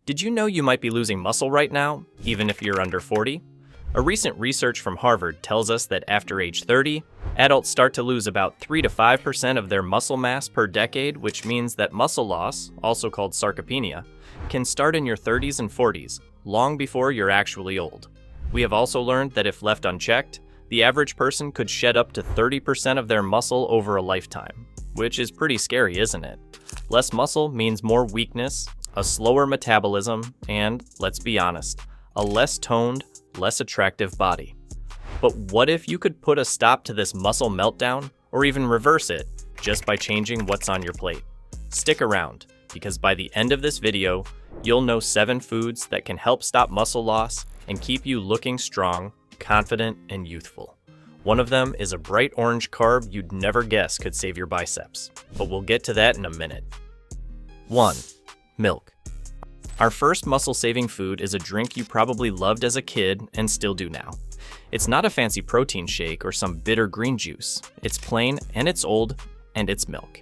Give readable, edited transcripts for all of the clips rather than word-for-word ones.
Did you know you might be losing muscle right now, even if you're under 40? A recent research from Harvard tells us that after age 30, adults start to lose about 3 to 5% of their muscle mass per decade, which means that muscle loss, also called sarcopenia, can start in your 30s and 40s, long before you're actually old. We have also learned that if left unchecked, the average person could shed up to 30% of their muscle over a lifetime, which is pretty scary, isn't it? Less muscle means more weakness, a slower metabolism, and, let's be honest, a less toned, less attractive body. But what if you could put a stop to this muscle meltdown, or even reverse it, just by changing what's on your plate? Stick around, because by the end of this video, you'll know 7 foods that can help stop muscle loss and keep you looking strong, confident, and youthful. One of them is a bright orange carb you'd never guess could save your biceps, but we'll get to that in a minute. 1. Milk. Our first muscle-saving food is a drink you probably loved as a kid and still do now. It's not a fancy protein shake or some bitter green juice. It's plain, and it's old, and it's milk.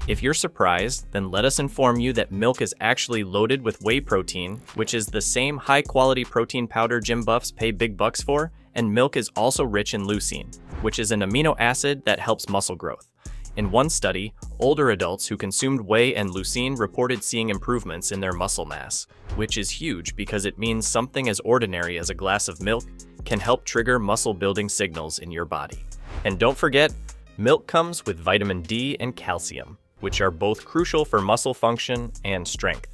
If you're surprised, then let us inform you that milk is actually loaded with whey protein, which is the same high-quality protein powder gym buffs pay big bucks for, and milk is also rich in leucine, which is an amino acid that helps muscle growth. In one study, older adults who consumed whey and leucine reported seeing improvements in their muscle mass, which is huge because it means something as ordinary as a glass of milk can help trigger muscle-building signals in your body. And don't forget, milk comes with vitamin D and calcium, which are both crucial for muscle function and strength.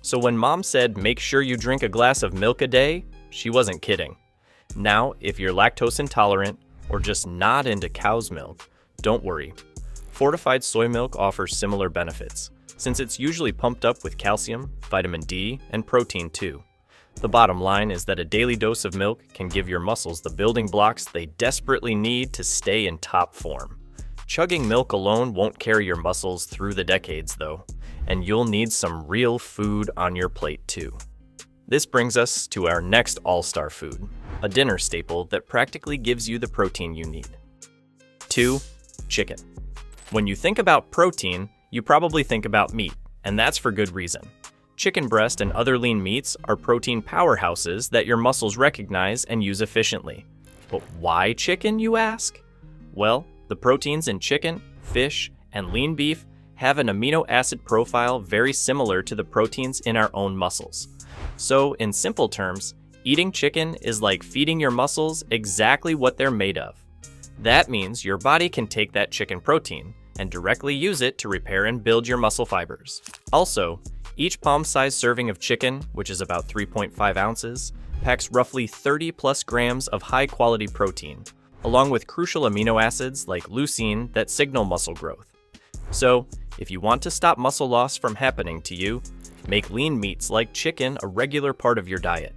So when mom said make sure you drink a glass of milk a day, she wasn't kidding. Now, if you're lactose intolerant or just not into cow's milk, don't worry. Fortified soy milk offers similar benefits, since it's usually pumped up with calcium, vitamin D, and protein too. The bottom line is that a daily dose of milk can give your muscles the building blocks they desperately need to stay in top form. Chugging milk alone won't carry your muscles through the decades though, and you'll need some real food on your plate too. This brings us to our next all-star food, a dinner staple that practically gives you the protein you need. 2. Chicken. When you think about protein, you probably think about meat, and that's for good reason. Chicken breast and other lean meats are protein powerhouses that your muscles recognize and use efficiently. But why chicken, you ask? Well, the proteins in chicken, fish, and lean beef have an amino acid profile very similar to the proteins in our own muscles. So, in simple terms, eating chicken is like feeding your muscles exactly what they're made of. That means your body can take that chicken protein and directly use it to repair and build your muscle fibers. Also, each palm-sized serving of chicken, which is about 3.5 ounces, packs roughly 30 plus grams of high-quality protein, along with crucial amino acids like leucine that signal muscle growth. So, if you want to stop muscle loss from happening to you, make lean meats like chicken a regular part of your diet.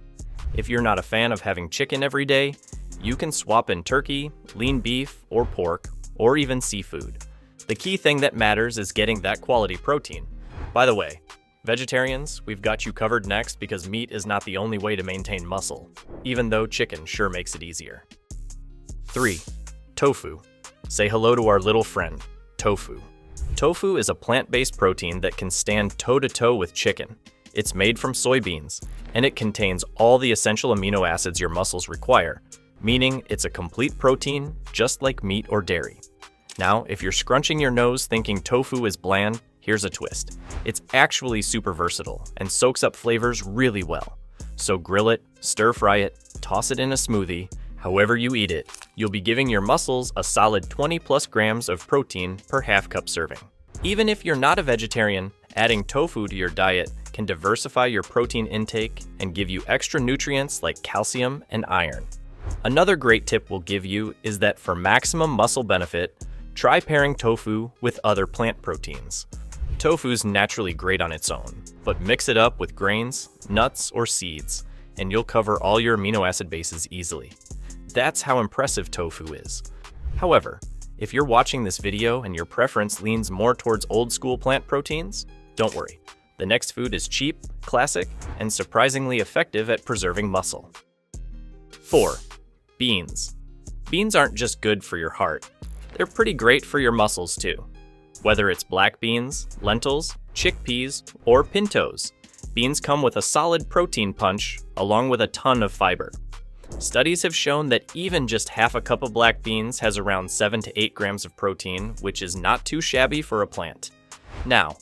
If you're not a fan of having chicken every day, you can swap in turkey, lean beef, or pork, or even seafood. The key thing that matters is getting that quality protein. By the way, vegetarians, we've got you covered next because meat is not the only way to maintain muscle, even though chicken sure makes it easier. 3. Tofu. Say hello to our little friend, tofu. Tofu is a plant-based protein that can stand toe-to-toe with chicken. It's made from soybeans, and it contains all the essential amino acids your muscles require, meaning it's a complete protein just like meat or dairy. Now, if you're scrunching your nose thinking tofu is bland, here's a twist. It's actually super versatile and soaks up flavors really well. So grill it, stir fry it, toss it in a smoothie, however you eat it, you'll be giving your muscles a solid 20 plus grams of protein per half cup serving. Even if you're not a vegetarian, adding tofu to your diet can diversify your protein intake and give you extra nutrients like calcium and iron. Another great tip we'll give you is that for maximum muscle benefit, try pairing tofu with other plant proteins. Tofu's naturally great on its own, but mix it up with grains, nuts, or seeds, and you'll cover all your amino acid bases easily. That's how impressive tofu is. However, if you're watching this video and your preference leans more towards old school plant proteins, don't worry. The next food is cheap, classic, and surprisingly effective at preserving muscle. 4. Beans. Beans aren't just good for your heart. They're pretty great for your muscles too. Whether it's black beans, lentils, chickpeas, or pintos, Beans come with a solid protein punch, along with a ton of fiber. Studies have shown that even just half a cup of black beans has around 7 to 8 grams of protein, which is not too shabby for a plant. Now,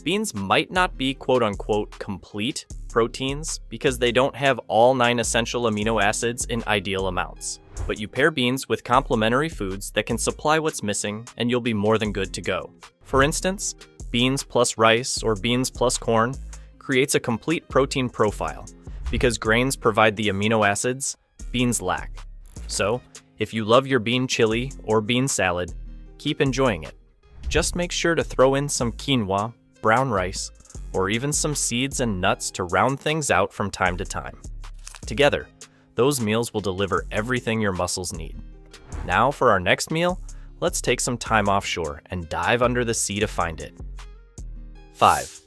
beans might not be quote-unquote complete proteins because they don't have all 9 essential amino acids in ideal amounts. But you pair beans with complementary foods that can supply what's missing and you'll be more than good to go. For instance, beans plus rice or beans plus corn creates a complete protein profile because grains provide the amino acids beans lack. So, if you love your bean chili or bean salad, keep enjoying it. Just make sure to throw in some quinoa, brown rice, or even some seeds and nuts to round things out from time to time. Together, those meals will deliver everything your muscles need. Now for our next meal, let's take some time offshore and dive under the sea to find it. 5.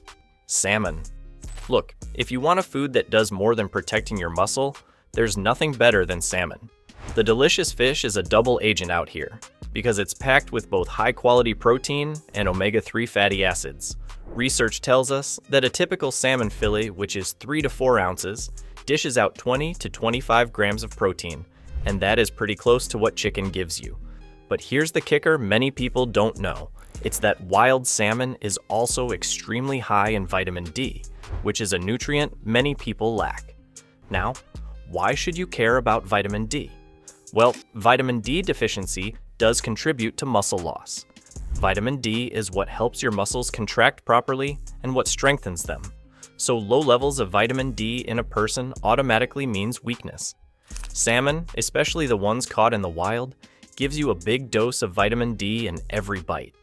Salmon. Look, if you want a food that does more than protecting your muscle, there's nothing better than salmon. The delicious fish is a double agent out here because it's packed with both high-quality protein and omega-3 fatty acids. Research tells us that a typical salmon fillet, which is 3 to 4 ounces, dishes out 20 to 25 grams of protein, and that is pretty close to what chicken gives you. But here's the kicker many people don't know. It's that wild salmon is also extremely high in vitamin D, which is a nutrient many people lack. Now, why should you care about vitamin D? Well, vitamin D deficiency does contribute to muscle loss. Vitamin D is what helps your muscles contract properly and what strengthens them. So low levels of vitamin D in a person automatically means weakness. Salmon, especially the ones caught in the wild, gives you a big dose of vitamin D in every bite.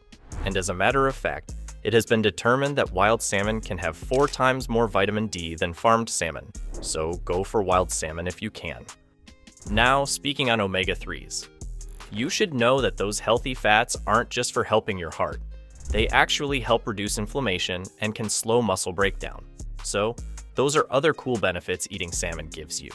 And as a matter of fact, it has been determined that wild salmon can have 4 times more vitamin D than farmed salmon. So go for wild salmon if you can. Now, speaking on omega-3s. You should know that those healthy fats aren't just for helping your heart. They actually help reduce inflammation and can slow muscle breakdown. So, those are other cool benefits eating salmon gives you.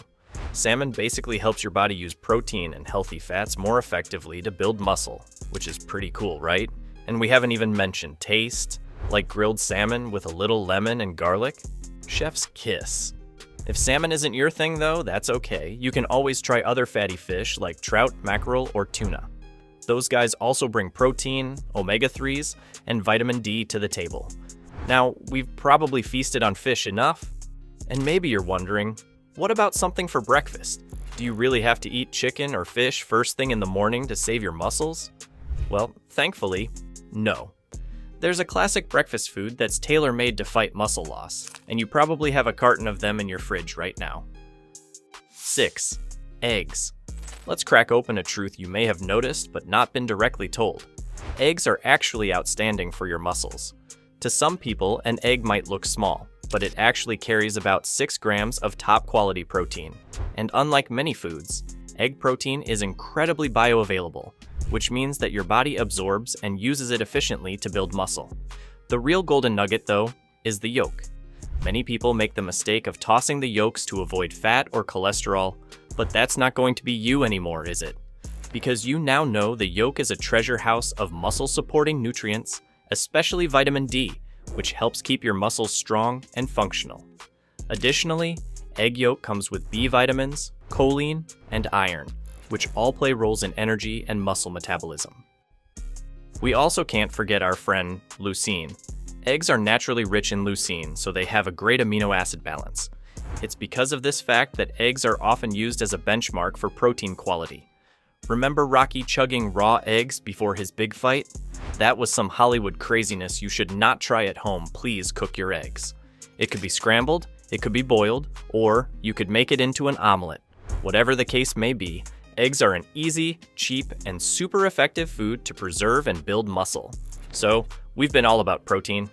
Salmon basically helps your body use protein and healthy fats more effectively to build muscle, which is pretty cool, right? And we haven't even mentioned taste, like grilled salmon with a little lemon and garlic. Chef's kiss. If salmon isn't your thing though, that's okay. You can always try other fatty fish like trout, mackerel, or tuna. Those guys also bring protein, omega-3s, and vitamin D to the table. Now, we've probably feasted on fish enough, and maybe you're wondering, what about something for breakfast? Do you really have to eat chicken or fish first thing in the morning to save your muscles? Well, thankfully, no. There's a classic breakfast food that's tailor-made to fight muscle loss, and you probably have a carton of them in your fridge right now. 6. Eggs. Let's crack open a truth you may have noticed but not been directly told. Eggs are actually outstanding for your muscles. To some people, an egg might look small, but it actually carries about 6 grams of top-quality protein. And unlike many foods, egg protein is incredibly bioavailable, which means that your body absorbs and uses it efficiently to build muscle. The real golden nugget, though, is the yolk. Many people make the mistake of tossing the yolks to avoid fat or cholesterol, but that's not going to be you anymore, is it? Because you now know the yolk is a treasure house of muscle-supporting nutrients, especially vitamin D, which helps keep your muscles strong and functional. Additionally, egg yolk comes with B vitamins, choline, and iron, which all play roles in energy and muscle metabolism. We also can't forget our friend, leucine. Eggs are naturally rich in leucine, so they have a great amino acid balance. It's because of this fact that eggs are often used as a benchmark for protein quality. Remember Rocky chugging raw eggs before his big fight? That was some Hollywood craziness you should not try at home. Please cook your eggs. It could be scrambled, it could be boiled, or you could make it into an omelet. Whatever the case may be, eggs are an easy, cheap, and super effective food to preserve and build muscle. So, we've been all about protein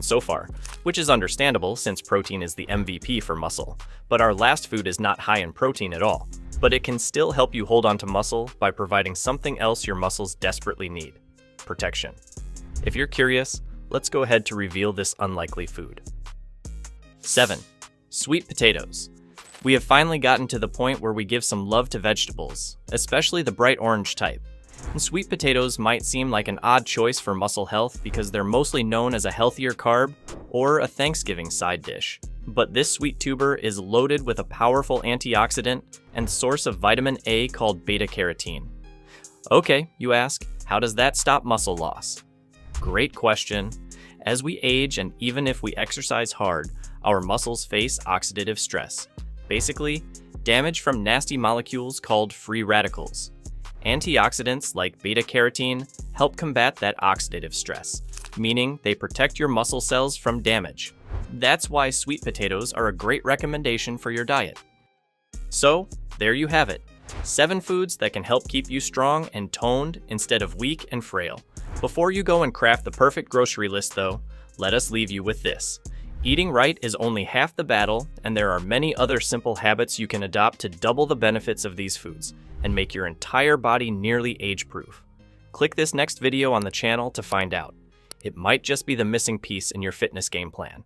so far, which is understandable since protein is the MVP for muscle. But our last food is not high in protein at all, but it can still help you hold on to muscle by providing something else your muscles desperately need: protection. If you're curious, let's go ahead to reveal this unlikely food. 7. Sweet potatoes. We have finally gotten to the point where we give some love to vegetables, especially the bright orange type. And sweet potatoes might seem like an odd choice for muscle health because they're mostly known as a healthier carb or a Thanksgiving side dish. But this sweet tuber is loaded with a powerful antioxidant and source of vitamin A called beta-carotene. Okay, you ask, how does that stop muscle loss? Great question. As we age and even if we exercise hard, our muscles face oxidative stress. Basically, damage from nasty molecules called free radicals. Antioxidants like beta-carotene help combat that oxidative stress, meaning they protect your muscle cells from damage. That's why sweet potatoes are a great recommendation for your diet. So, there you have it. 7 foods that can help keep you strong and toned instead of weak and frail. Before you go and craft the perfect grocery list though, let us leave you with this. Eating right is only half the battle, and there are many other simple habits you can adopt to double the benefits of these foods and make your entire body nearly age-proof. Click this next video on the channel to find out. It might just be the missing piece in your fitness game plan.